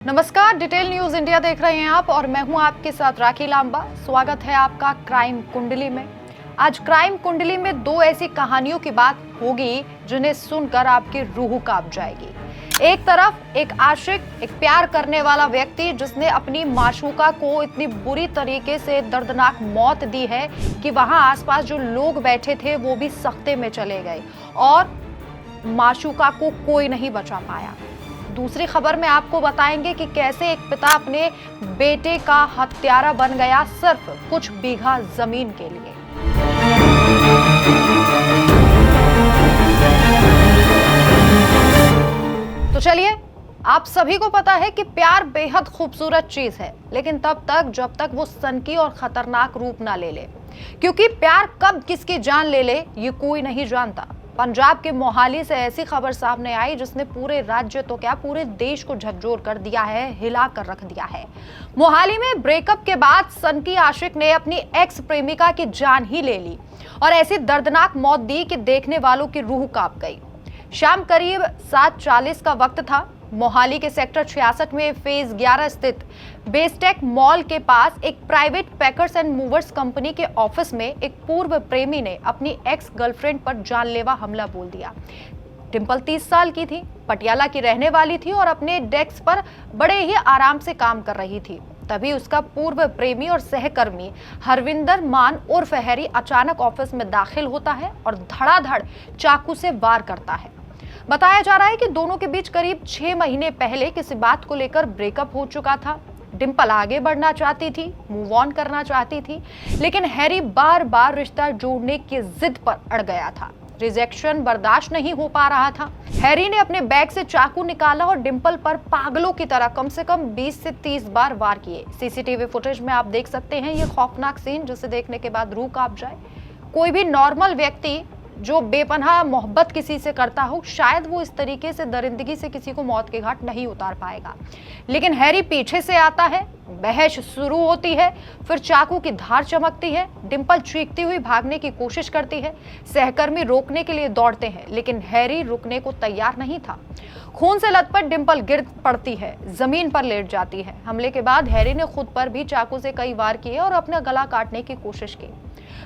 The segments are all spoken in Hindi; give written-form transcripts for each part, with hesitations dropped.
नमस्कार, डिटेल न्यूज इंडिया देख रहे हैं आप और मैं हूं आपके साथ राखी लांबा। स्वागत है आपका क्राइम कुंडली में। आज क्राइम कुंडली में दो ऐसी कहानियों की बात होगी जिन्हें सुनकर आपकी रूह कांप जाएगी। एक तरफ एक आशिक, एक प्यार करने वाला व्यक्ति जिसने अपनी माशूका को इतनी बुरी तरीके से दर्दनाक मौत दी है कि वहां आसपास जो लोग बैठे थे वो भी सख्ते में चले गए और माशूका को कोई नहीं बचा पाया। दूसरी खबर में आपको बताएंगे कि कैसे एक पिता अपने बेटे का हत्यारा बन गया सिर्फ कुछ बीघा जमीन के लिए। तो चलिए, आप सभी को पता है कि प्यार बेहद खूबसूरत चीज है, लेकिन तब तक जब तक वो सनकी और खतरनाक रूप ना ले ले, क्योंकि प्यार कब किसकी जान ले ले ये कोई नहीं जानता। पंजाब के मोहाली से ऐसी खबर सामने आई जिसने पूरे राज्य तो क्या पूरे देश को झकझोर कर दिया है, हिला कर रख दिया है। मोहाली में ब्रेकअप के बाद सनकी आशिक ने अपनी एक्स प्रेमिका की जान ही ले ली और ऐसी दर्दनाक मौत दी कि देखने वालों की रूह कांप गई। शाम करीब 7:40 का वक्त था। मोहाली के सेक्टर 66 में फेज 11 स्थित बेस्टेक मॉल के पास एक private packers and movers company के ऑफिस में एक पूर्व प्रेमी ने अपनी एक्स गर्लफ्रेंड पर जानलेवा हमला बोल दिया। डिंपल 30 साल की थी, पटियाला की रहने वाली थी और अपने डेस्क पर बड़े ही आराम से काम कर रही थी। तभी उसका पूर्व प्रेमी और सहकर्मी हरविंदर मान उर्फ हैरी अचानक ऑफिस में दाखिल होता है और धड़ाधड़ चाकू से वार करता है। बताया जा रहा है कि दोनों के बीच करीब 6 महीने पहले किसी बात को लेकर ब्रेकअप हो चुका था। डिंपल आगे बढ़ना चाहती थी, मूव ऑन करना चाहती थी, लेकिन हैरी बार बार रिश्ता जोड़ने की जिद पर अड़ गया था। रिजेक्शन बर्दाश्त नहीं हो पा रहा था। हैरी ने अपने बैग से चाकू निकाला और डिंपल पर पागलों की तरह कम से कम 20 से 30 बार वार किए। सीसीटीवी फुटेज में आप देख सकते हैं ये खौफनाक सीन, जिसे देखने के बाद रूह कांप जाए। कोई भी नॉर्मल व्यक्ति जो बेपनाह मोहब्बत किसी से करता हो, शायद वो इस तरीके से दरिंदगी से किसी को मौत के घाट नहीं उतार पाएगा। लेकिन हैरी पीछे से आता है, बहस शुरू होती है, फिर चाकू की धार चमकती है। डिंपल चीखती हुई भागने की कोशिश करती है। सहकर्मी रोकने के लिए दौड़ते हैं, लेकिन हैरी रुकने को तैयार नहीं था। खून से लथपथ डिंपल गिर पड़ती है, जमीन पर लेट जाती है। हमले के बाद हैरी ने खुद पर भी चाकू से कई वार किए और अपना गला काटने की कोशिश की।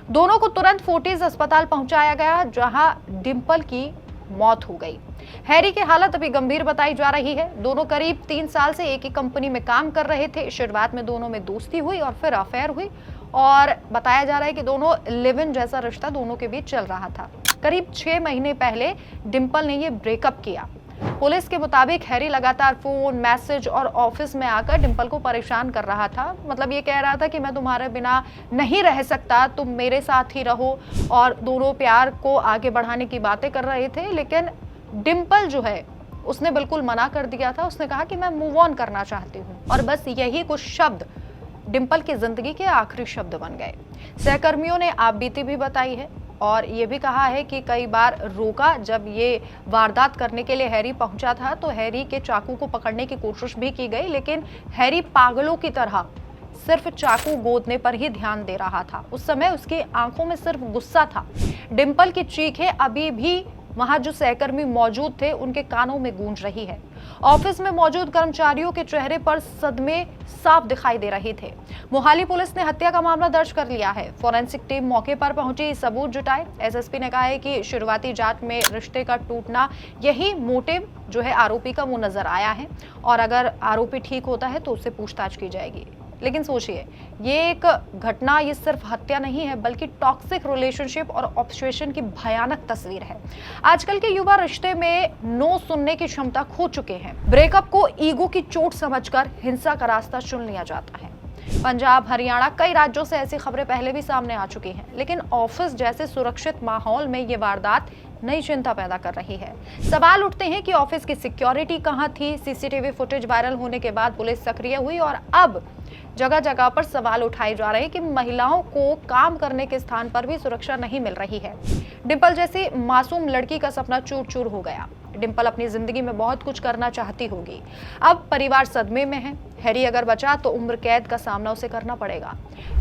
दोनों को तुरंत फोर्टिस अस्पताल पहुंचाया गया, जहां डिंपल की मौत हो गई। हैरी की हालत अभी गंभीर बताई जा रही है। दोनों करीब 3 साल से एक ही कंपनी में काम कर रहे थे। शुरुआत में दोनों में दोस्ती हुई और फिर अफेयर हुई और बताया जा रहा है कि दोनों लिव इन जैसा रिश्ता दोनों के बीच चल रहा था। करीब 6 महीने पहले डिंपल ने ये ब्रेकअप किया। पुलिस के मुताबिक हैरी लगातार फोन, मैसेज और ऑफिस में आकर डिंपल को परेशान कर रहा था। मतलब ये कह रहा था कि मैं तुम्हारे बिना नहीं रह सकता, तुम मेरे साथ ही रहो, और दोनों प्यार को आगे बढ़ाने की बातें कर रहे थे। लेकिन डिंपल जो है उसने बिल्कुल मना कर दिया था। उसने कहा कि मैं मूव ऑन करना चाहती हूँ, और बस यही कुछ शब्द डिंपल की जिंदगी के आखिरी शब्द बन गए। सहकर्मियों ने आपबीती भी बताई है और ये भी कहा है कि कई बार रोका। जब ये वारदात करने के लिए हैरी पहुंचा था तो हैरी के चाकू को पकड़ने की कोशिश भी की गई, लेकिन हैरी पागलों की तरह सिर्फ चाकू गोदने पर ही ध्यान दे रहा था। उस समय उसकी आंखों में सिर्फ गुस्सा था। डिंपल की चीखें अभी भी वहां जो सहकर्मी मौजूद थे उनके कानों में गूंज रही है। ऑफिस में मौजूद कर्मचारियों के चेहरे पर सदमे साफ दिखाई दे रहे थे। मोहाली पुलिस ने हत्या का मामला दर्ज कर लिया है। फोरेंसिक टीम मौके पर पहुंची, सबूत जुटाए। एसएसपी ने कहा है कि शुरुआती जांच में रिश्ते का टूटना यही मोटिव जो है आरोपी का वो नजर आया है, और अगर आरोपी ठीक होता है तो उससे पूछताछ की जाएगी। लेकिन सोचिए, ये एक घटना, ये सिर्फ हत्या नहीं है बल्कि टॉक्सिक रिलेशनशिप और ऑब्सेशन की भयानक तस्वीर है। आजकल के युवा रिश्ते में नो सुनने की क्षमता खो चुके हैं। ब्रेकअप को ईगो की चोट समझकर हिंसा का रास्ता चुन लिया जाता है। पंजाब, हरियाणा, कई राज्यों से ऐसी खबरें पहले भी सामने आ चुकी हैं, लेकिन ऑफिस जैसे सुरक्षित माहौल में ये वारदात नई चिंता पैदा कर रही है। सवाल उठते हैं कि ऑफिस की सिक्योरिटी कहां थी। सीसीटीवी फुटेज वायरल होने के बाद पुलिस सक्रिय हुई और अब जगह जगह पर सवाल उठाए जा रहे हैं कि महिलाओं को काम करने के स्थान पर भी सुरक्षा नहीं मिल रही है। डिंपल जैसी मासूम लड़की का सपना चूर चूर हो गया। डिंपल अपनी जिंदगी में बहुत कुछ करना चाहती होगी। अब परिवार सदमे में है। हैरी अगर बचा तो उम्र कैद का सामना उसे करना पड़ेगा,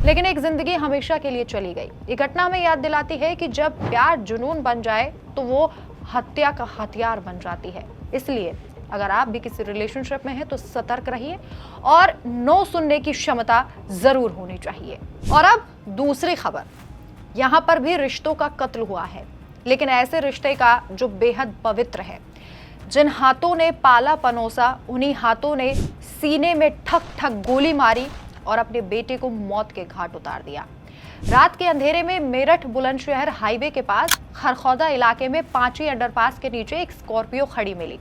लेकिन एक जिंदगी हमेशा के लिए चली गई। ये घटना में याद दिलाती है कि जब प्यार जुनून बन जाए तो वो हत्या का हथियार बन जाती है। इसलिए अगर आप भी किसी रिलेशनशिप में हैं तो सतर्क रहिए और नो सुनने की क्षमता जरूर होनी चाहिए। और अब दूसरी खबर, यहां पर भी रिश्तों का कत्ल हुआ है, लेकिन ऐसे रिश्ते का जो बेहद पवित्र है। जिन हाथों ने पाला पनोसा, उन्हीं हाथों ने सीने में ठक ठक गोली मारी और अपने बेटे को मौत के घाट उतार दिया। रात के अंधेरे में मेरठ बुलंदशहर हाईवे के पास खरखौदा इलाके में पांची अंडरपास के नीचे एक स्कॉर्पियो खड़ी मिली।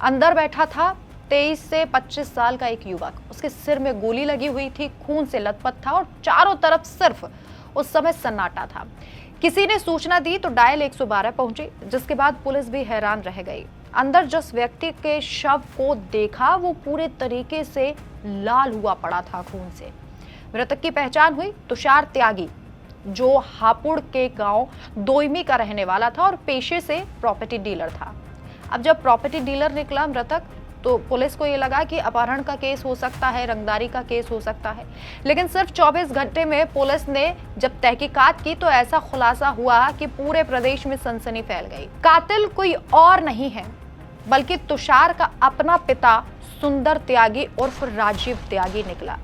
अंदर बैठा था 23 से 25 साल का एक युवक। उसके सिर में गोली लगी हुई थी, खून से लथपथ था और चारों तरफ सिर्फ उस समय सन्नाटा था। किसी ने सूचना दी तो डायल 112 पहुंची, जिसके बाद पुलिस भी हैरान रह गई। अंदर जिस व्यक्ति के शव को देखा वो पूरे तरीके से लाल हुआ पड़ा था खून से। मृतक की पहचान हुई तुषार त्यागी, जो हापुड़ के गांव दोईमी का रहने वाला था और पेशे से प्रॉपर्टी डीलर था। अब जब प्रॉपर्टी डीलर निकला मृतक, तो पुलिस को ये लगा कि अपहरण का केस हो सकता है, रंगदारी का केस हो सकता है, लेकिन सिर्फ 24 घंटे में पुलिस ने जब तहकीकात की तो ऐसा खुलासा हुआ कि पूरे प्रदेश में सनसनी फैल गई। कातिल कोई और नहीं है बल्कि तुषार का अपना पिता सुंदर त्यागी उर्फ राजीव त्यागी निकला।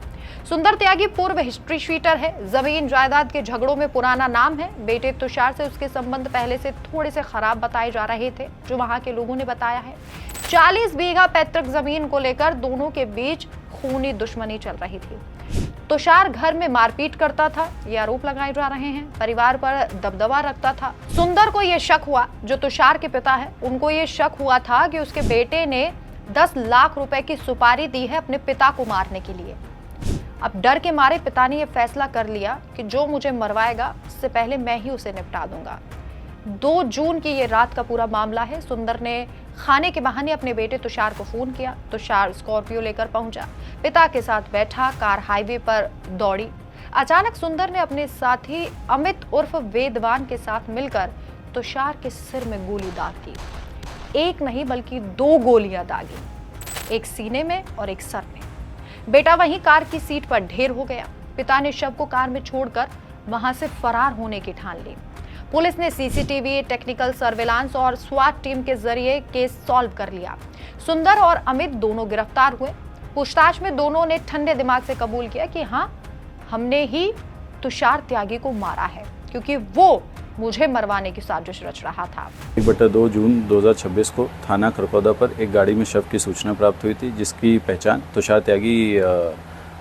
सुंदर त्यागी पूर्व हिस्ट्री शीटर है, जमीन जायदाद के झगड़ों में पुराना नाम है। बेटे तुषार से उसके संबंध पहले से थोड़े से खराब बताए जा रहे थे, जो वहां के लोगों ने बताया है। 40 बीघा पैतृक जमीन को लेकर दोनों के बीच खूनी दुश्मनी चल रही थी। तुषार घर में मारपीट करता था, ये आरोप लगाए जा रहे हैं। परिवार पर दबदबा रखता था। सुंदर को यह शक हुआ, जो तुषार के पिता है, उनको ये शक हुआ था कि उसके बेटे ने 10 लाख रुपए की सुपारी दी है अपने पिता को मारने के लिए। अब डर के मारे पिता ने यह फैसला कर लिया कि जो मुझे मरवाएगा उससे पहले मैं ही उसे निपटा दूंगा। 2 जून की ये रात का पूरा मामला है। सुंदर ने खाने के बहाने अपने बेटे तुषार को फोन किया। तुषार स्कॉर्पियो लेकर पहुंचा, पिता के साथ बैठा, कार हाईवे पर दौड़ी। अचानक सुंदर ने अपने साथी अमित उर्फ वेदवान के साथ मिलकर तुषार के सिर में गोली दाग दी। एक नहीं बल्कि 2 गोलियां दागी, एक सीने में और एक सर में। बेटा वहीं कार की सीट पर ढेर हो गया। पिता ने शव को कार में छोड़कर वहां से फरार होने की ठान ली। पुलिस ने सीसीटीवी, टेक्निकल सर्विलांस और स्वाट टीम के जरिए केस सॉल्व कर लिया। सुंदर और अमित दोनों गिरफ्तार हुए। पूछताछ में दोनों ने ठंडे दिमाग से कबूल किया कि हाँ, हमने ही तुषार त्यागी को मारा है, क्योंकि वो मुझे मरवाने की साजिश रच रहा था। 1/2 जून 2026 को थाना खरखौदा पर एक गाड़ी में शव की सूचना प्राप्त हुई थी, जिसकी पहचान तुषार त्यागी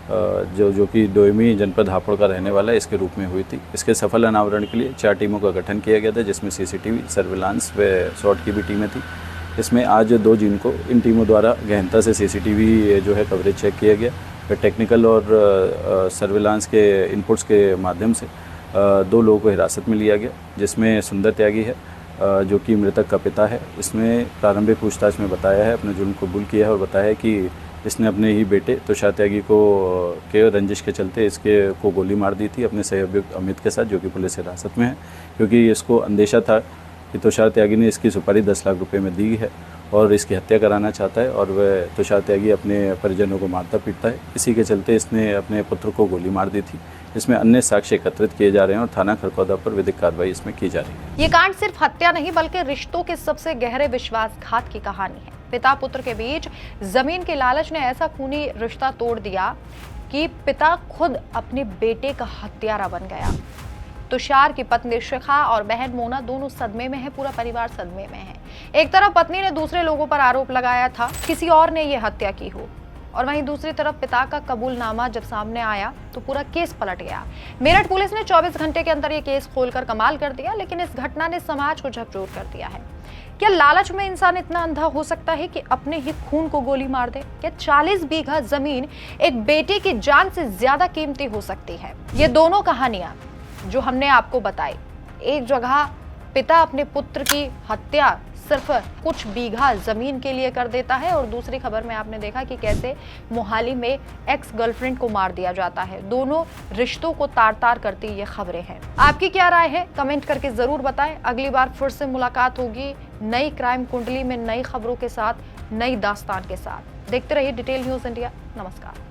जो कि दोईमी जनपद हापुड़ का रहने वाला है, इसके रूप में हुई थी। इसके सफल अनावरण के लिए 4 टीमों का गठन किया गया था, जिसमें सीसीटीवी, सर्विलांस व SWAT की भी टीमें थी। इसमें आज 2 जून को इन टीमों द्वारा गहनता से सीसीटीवी जो है कवरेज चेक किया गया। फिर टेक्निकल और सर्विलांस के इनपुट्स के माध्यम से 2 लोगों को हिरासत में लिया गया, जिसमें सुंदर त्यागी है, जो कि मृतक का पिता है। इसमें प्रारंभिक पूछताछ में बताया है, अपने जुर्म कबूल किया है और बताया है कि इसने अपने ही बेटे तुषार त्यागी को के रंजिश के चलते इसके को गोली मार दी थी अपने सहअभियुक्त अमित के साथ, जो कि पुलिस हिरासत में है, क्योंकि इसको अंदेशा था कि तुषार त्यागी ने इसकी सुपारी 10 लाख रुपए में दी है और इसकी हत्या कराना चाहता है, और वह तुषार त्यागी अपने परिजनों को मारता पीटता है। इसी के चलते इसने अपने पुत्र को गोली मार दी थी। इसमें अन्य साक्ष्य एकत्रित किए जा रहे हैं और थाना खरखौदा पर विधिक कार्रवाई इसमें की जा रही है। ये कांड सिर्फ हत्या नहीं बल्कि रिश्तों के सबसे गहरे विश्वासघात की कहानी है। पिता पुत्र के बीच जमीन के लालच ने ऐसा खूनी रिश्ता तोड़ दिया कि पिता खुद अपने बेटे का हत्यारा बन गया। तुषार की पत्नी शिखा और बहन मोना दोनों सदमे में है, पूरा परिवार सदमे में है। एक तरफ पत्नी ने दूसरे लोगों पर आरोप लगाया था किसी और ने यह हत्या की हो, और वहीं दूसरी तरफ पिता का कबूलनामा जब सामने आया तो पूरा केस पलट गया। मेरठ पुलिस ने 24 घंटे के अंदर ये केस खोलकर कमाल कर दिया, लेकिन इस घटना ने समाज को झकझोर कर दिया है। क्या लालच में इंसान इतना अंधा हो सकता है कि अपने ही खून को गोली मार दे? क्या 40 बीघा जमीन एक बेटे की जान से ज्यादा कीमती हो सकती है? ये दोनों कहानियां जो हमने आपको बताई, एक जगह पिता अपने पुत्र की हत्या सिर्फ कुछ बीघा जमीन के लिए कर देता है, और दूसरी खबर में आपने देखा कि कैसे मोहाली में एक्स गर्लफ्रेंड को मार दिया जाता है। दोनों रिश्तों को तार तार करती ये खबरें हैं। आपकी क्या राय है? कमेंट करके जरूर बताएं। अगली बार फिर से मुलाकात होगी नई क्राइम कुंडली में, नई खबरों के साथ, नई दास्तान के साथ। देखते रहिए डिटेल न्यूज इंडिया। नमस्कार।